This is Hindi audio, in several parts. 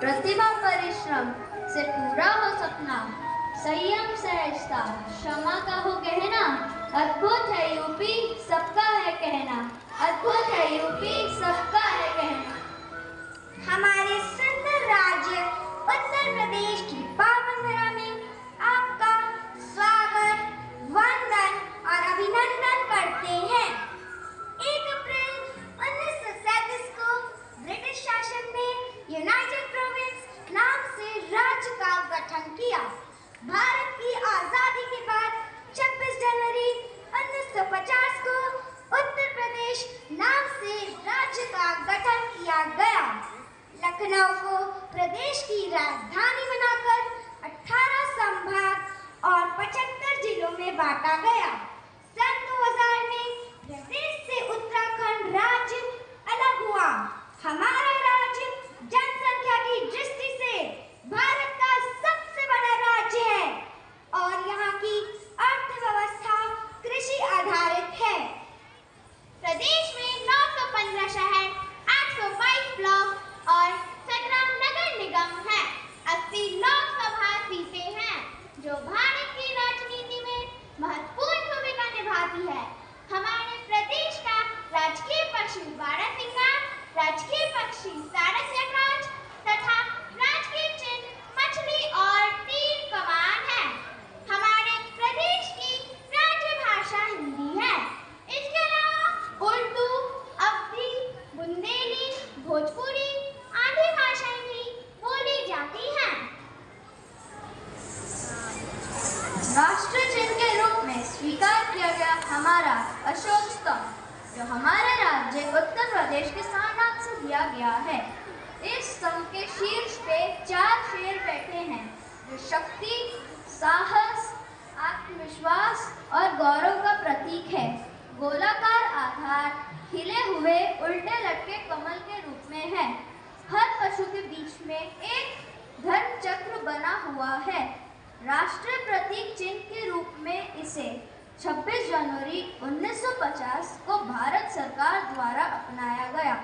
प्रतिभा परिश्रम से पूरा हो सपना, संयम सहजता क्षमा का हो कहना, अद्भुत है यूपी सबका है कहना, अद्भुत है यूपी सबका है कहना। हमारे सुंदर राज्य उत्तर प्रदेश की पावन धरा में आपका स्वागत, वंदन और अभिनंदन करते हैं। 1 अप्रैल 1937 को ब्रिटिश शासन ने यूनाइटेड प्रोविंस नाम से राज्य का गठन किया। भारत की आजादी के बाद 26 जनवरी 1950 को उत्तर प्रदेश नाम से राज्य का गठन किया गया। लखनऊ को प्रदेश की राजधानी बनाकर 18 संभाग और 75 जिलों में बांटा गया। सन 2000 में प्रदेश से उत्तराखंड राज्य अलग हुआ। हमारा राज्य जनसंख्या की दृष्टि से भारत का सबसे बड़ा राज्य है और यहाँ की अर्थव्यवस्था कृषि आधारित है। प्रदेश में 915 शहर, 822 ब्लॉक और 17 नगर निगम है। 80 लोकसभा सीटें हैं जो भारत की राजनीति में महत्वपूर्ण भूमिका निभाती है। हमारे प्रदेश का राजकीय पक्षी बारहसिंगा, राजकीय पक्षी सारस नटराज तथा राजकीय चिन्ह मछली और तीर कमान है। हमारे प्रदेश की राज्य भाषा हिंदी है। इसके अलावा उर्दू, अवधी, बुंदेली, भोजपुरी आदि भाषाएं भी बोली जाती हैं। राष्ट्र चिन्ह के रूप में स्वीकार किया गया हमारा अशोक स्तंभ, जो हमारे राज्य उत्तर प्रदेश के सारनाथ से दिया गया है। इस स्तंभ के शीर्ष पे 4 शेर बैठे हैं, जो शक्ति, साहस, आत्मविश्वास और गौरव का प्रतीक है। गोलाकार आधार खिले हुए उल्टे लटके कमल के रूप में है। हर पशु के बीच में एक धर्म चक्र बना हुआ है। राष्ट्रीय प्रतीक चिन्ह के रूप में इसे 26 जनवरी 1950 को भारत सरकार द्वारा अपनाया गया।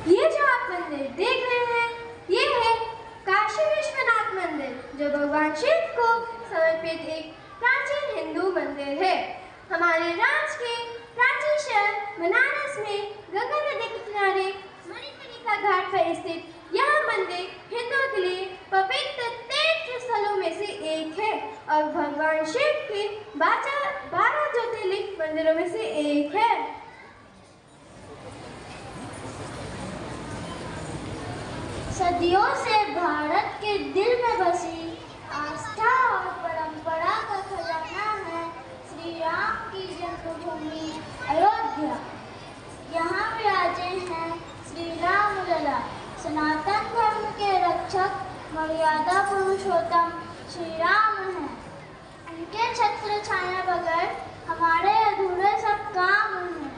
ये जो आप मंदिर देख रहे हैं, ये है काशी विश्वनाथ मंदिर, जो भगवान शिव को समर्पित एक प्राचीन हिंदू मंदिर है। हमारे राज्य के प्राचीन शहर बनारस में गंगा नदी के किनारे मणिकर्णिका घाट पर स्थित यह मंदिर हिंदुओं के लिए पवित्र तीर्थ स्थलों में से एक है और भगवान शिव के 12 ज्योतिर्लिंग मंदिरों में से एक है। सदियों से भारत के दिल में बसी आस्था और परंपरा का खजाना है श्री राम की जन्मभूमि अयोध्या। यहाँ विराजे हैं श्री राम लला, सनातन धर्म के रक्षक, मर्यादा पुरुषोत्तम श्री राम हैं। उनके छत्र छाया बगैर हमारे अधूरे सब काम हैं।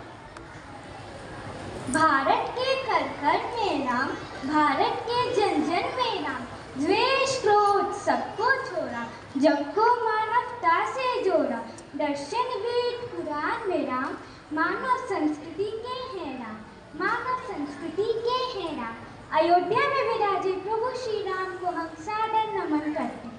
भारत के कर में राम, भारत के जन जन में राम, द्वेष क्रोध सबको छोड़ा, जग को मानवता से जोड़ा। दर्शन वेद पुराण में राम, मानव संस्कृति के हैं राम, मानव संस्कृति के हैं राम। अयोध्या में विराजे प्रभु श्री राम को हम सादर नमन करते हैं।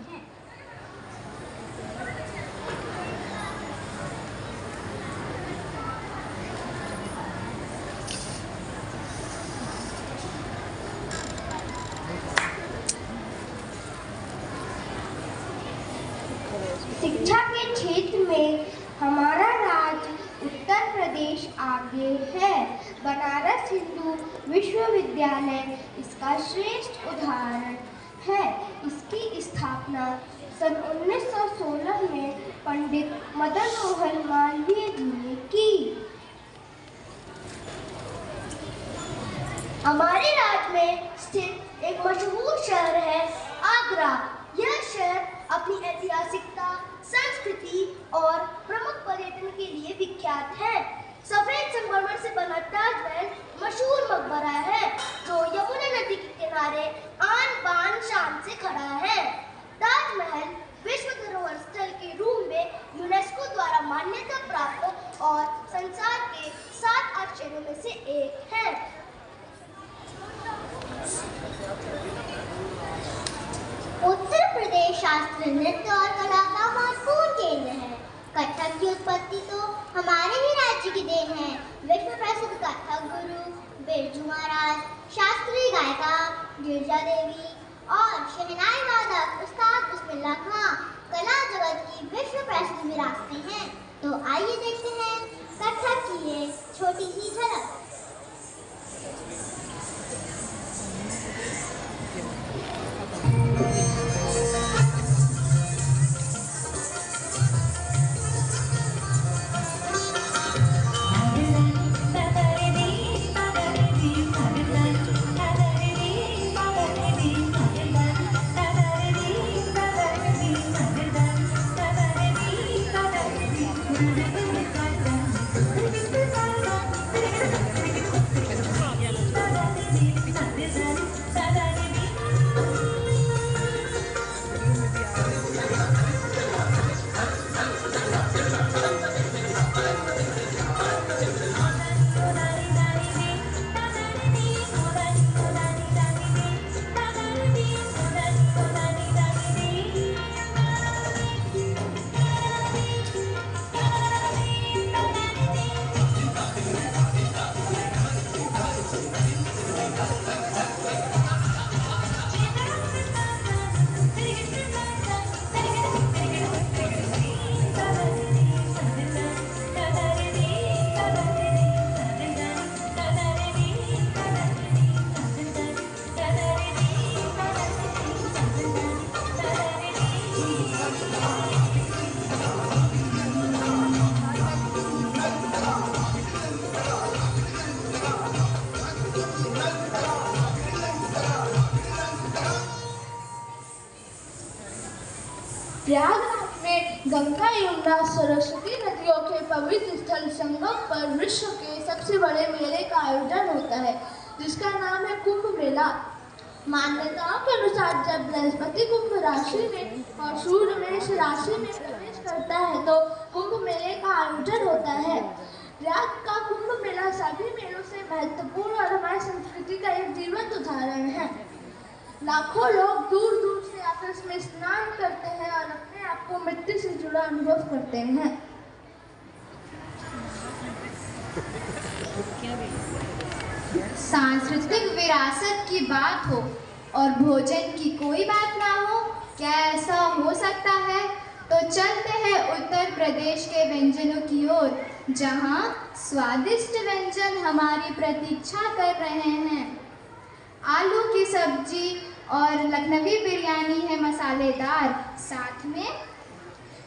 शिक्षा के क्षेत्र में हमारा राज्य उत्तर प्रदेश आगे है। बनारस हिंदू विश्वविद्यालय इसका श्रेष्ठ उदाहरण है। इसकी स्थापना सन 1916 में पंडित मदन मोहन मालवीय जी ने की। हमारे राज्य में स्थित एक मशहूर शहर है आगरा। यह शहर अपनी ऐतिहासिकता, संस्कृति और प्रमुख पर्यटन के लिए विख्यात है। सफेद संगमरमर से बना ताजमहल मशहूर मकबरा है, जो यमुना नदी के किनारे आन बान शान से खड़ा है। ताजमहल विश्व धरोहर स्थल के रूप में यूनेस्को द्वारा मान्यता प्राप्त और संसार के 7 आश्चर्यों में से एक है। शास्त्र, नृत्य और कला का महत्वपूर्ण केंद्र है। कथक की उत्पत्ति तो हमारे ही राज्य की देन है। विश्व प्रसिद्ध कथक गुरु बिरजू महाराज, शास्त्रीय गायिका गिरिजा देवी और शहनाई वादक उस्ताद बिस्मिल्लाह खां कला जगत की विश्व प्रसिद्ध विरासतें हैं। तो आइए देखते हैं कथक की ये छोटी सी झलक। प्रयागराज में गंगा यमुना सरस्वती नदियों के पवित्र स्थल संगम पर विश्व के सबसे बड़े मेले का आयोजन होता है, जिसका नाम है कुंभ मेला। मान्यताओं के अनुसार जब बृहस्पति कुंभ राशि में और सूर्य मेष राशि में प्रवेश करता है तो कुंभ मेले का आयोजन होता है। प्रयाग का कुंभ मेला सभी मेलों से महत्वपूर्ण और हमारी संस्कृति का एक जीवंत उदाहरण है। लाखों लोग दूर दूर से आकर इसमें स्नान करते हैं और अपने आप को मिट्टी से जुड़ा अनुभव करते हैं। सांस्कृतिक विरासत की बात हो और भोजन की कोई बात ना हो, क्या ऐसा हो सकता है? तो चलते हैं उत्तर प्रदेश के व्यंजनों की ओर, जहां स्वादिष्ट व्यंजन हमारी प्रतीक्षा कर रहे हैं। आलू की सब्जी और लखनवी बिरयानी है मसालेदार, साथ में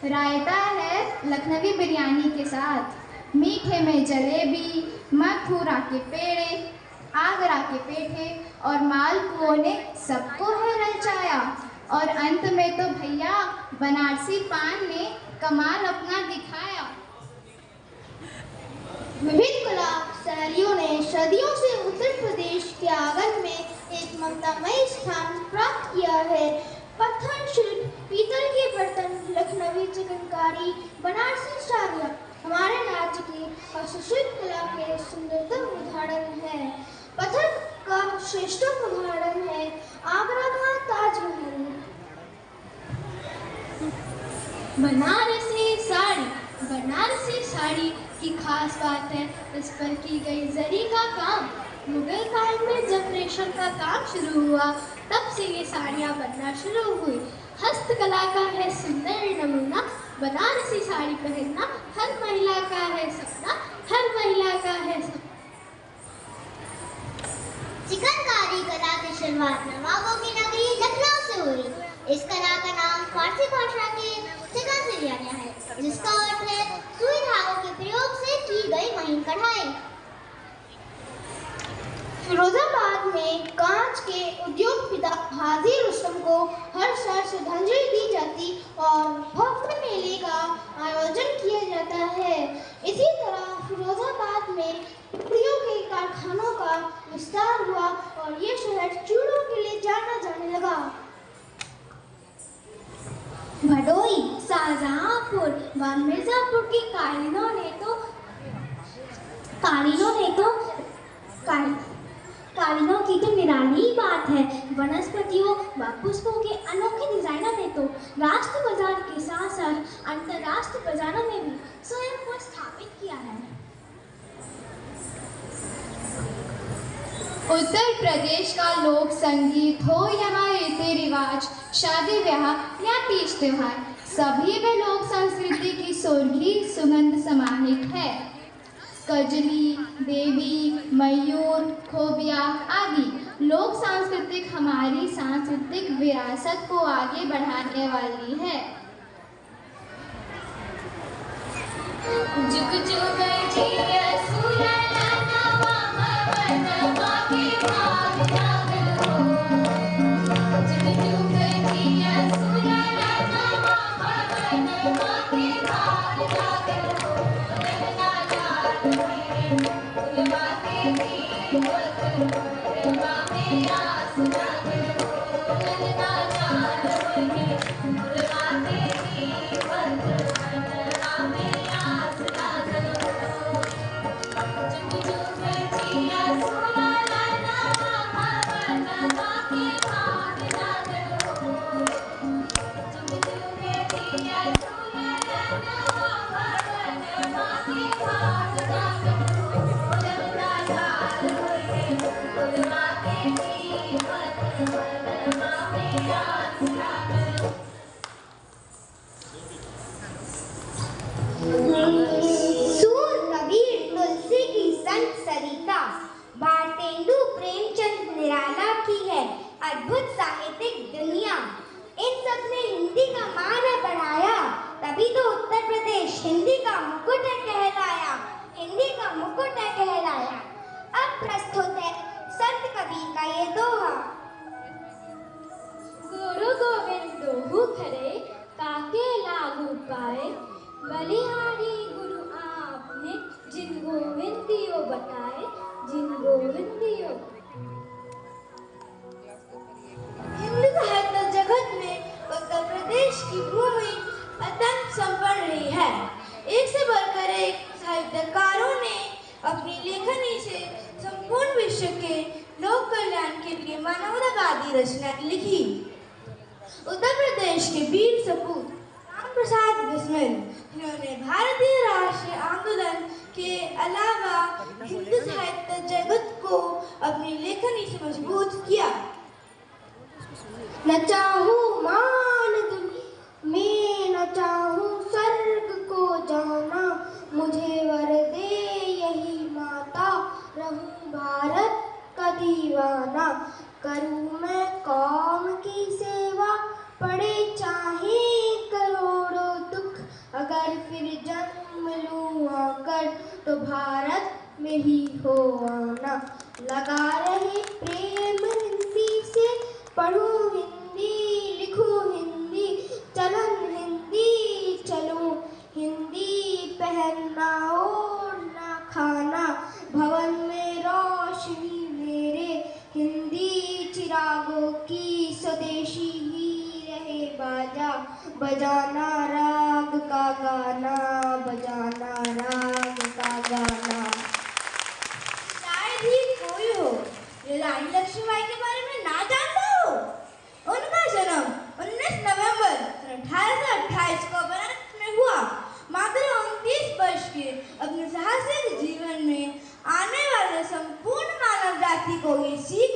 रायता है लखनवी बिरयानी के साथ। मीठे में जलेबी, मथुरा के पेड़े, आगरा के पेठे और मालपुओं ने सबको है रचाया। और अंत में तो भैया बनारसी पान ने कमाल अपना दिखाया। विभिन्न कला शैलियों ने सदियों से उत्तर प्रदेश के आंगन में एक ममतामयी स्थान प्राप्त किया है। पत्थर शिल्प, पीतल के बर्तन, लखनवी चिकनकारी, बनारसी साड़ियाँ हमारे राज्य की हस्तशिल्प कला के सुंदरतम उदाहरण है। पत्थर का श्रेष्ठतम उदाहरण है आगरा का ताजमहल। बनारसी साड़ी की खास बात है इस पर की गई जरी का काम। मुगल काल में जब रेशम का काम शुरू हुआ तब से ये साड़ियाँ बनना शुरू हुई। हस्तकला का है सुंदर नमूना, बनारसी साड़ी पहनना हर महिला का है सपना, हर महिला का है सपना। चिकनकारी कला की शुरुआत नवाबों की नगरी लखनऊ से हुई। इस कला का नाम फारसी भाषा के चिकन से लिया गया है, जिसका अर्थ है सुई धागों के प्रयोग से की गई महीन कढ़ाई। फिरोजाबाद में कांच के उद्योग पिता हाजी रुस्तम को हर साल श्रद्धांजलि दी जाती और भव्य मेले का आयोजन किया जाता है। इसी तरह फिरोजाबाद में लकड़ियों के कारखानों का विस्तार हुआ और ये शहर चूड़ों के लिए जाना जाने लगा। भदोई, शाहजहांपुर व मिर्जापुर की कारीगरों की तो निराली बात है। वनस्पतियों व पुष्पों के अनोखे डिजाइनों ने तो राष्ट्रीय बाजार के साथ साथ अंतर्राष्ट्रीय बाजारों में भी स्वयं को स्थापित किया है। उत्तर प्रदेश का लोक संगीत हो या रीति रिवाज, शादी ब्याह या तीज त्योहार, सभी में लोक संस्कृति की सुरभि सुगंध समाहित है। कजली, देवी, मयूर, खोबिया आदि लोक सांस्कृतिक हमारी सांस्कृतिक विरासत को आगे बढ़ाने वाली है। जुग जुग जिया सुलला नवा मनवा के भाग जागल हो। जुग जुग जिया सुलला नवा मनवा के भाग जागल हो। लगना जात में फुलवा के दीवत, फुलवा में आस जागल हो। लगना जात में फुलवा के दीवत, फुलवा में आस जागल हो। जुग जुग जिया सुलला नवा मनवा के भाग जागल हो। जुग जुग जिया सुलला नवा मनवा के भाग जागल हो। लगना जात में फुलवा के दीवत, फुलवा में आस जागल हो। सूर कबीर, तुलसी की संत सरिता, भारतेंदु प्रेमचंद निराला की है अद्भुत साहित्यिक दुनिया। इन सब ने हिंदी का मान बढ़ाया, तभी तो उत्तर प्रदेश हिंदी का मुकुट है कहलाया। हिंदी का मुकुट है कहलाया। अब प्रस्तुत है संत कबीर का ये दोहा। गुरु गोविंद दोहु खरे, काके लागू पाए, बलिहारी गुरु आपने, जिन गोविंदियो बताए, जिन गोविंदियो। हिंदी साहित्य जगत में उत्तर प्रदेश की भूमि अत्यंत संपन्न रही है। एक से बढ़कर एक साहित्यकारों ने अपनी लेखनी से संपूर्ण विश्व के लोक कल्याण के लिए मानवतावादी रचना लिखी। उत्तर प्रदेश के वीर सपूत राम प्रसाद बिस्मिल, इन्होंने भारतीय राष्ट्रीय आंदोलन के अलावा हिंदी साहित्य जगत को अपनी लेखनी से मजबूत किया। न चाहूं मान में, न चाहूं स्वर्ग को जाना, मुझे वर दे यही माता, रहूं भारत का दीवाना। करूं मैं कौम की सेवा, पड़े चाहे करोड़ों दुख, अगर फिर जन्म लूं आकर, तो भारत में ही हो आना। लगा रहे प्रेम हिंदी से, पढ़ूं हिंदी, लिखूं हिंदी, चलन हिंदी, चलूं हिंदी, पहनना ओढ़ना खाना, भवन में रोशनी मेरे, हिंदी चिरागों की स्वदेशी ही रहे बाजा, बजाना राग का गाना, बजाना राग का गाना। शायद ही कोई हो जो रानी लक्ष्मीबाई के बारे में ना जानता हो। उनका जन्म 19 नवंबर 1828 को बनारस में हुआ। मात्र 29 वर्ष के अपने साहसिक जीवन में आने वाले संपूर्ण मानव जाति को ये सीख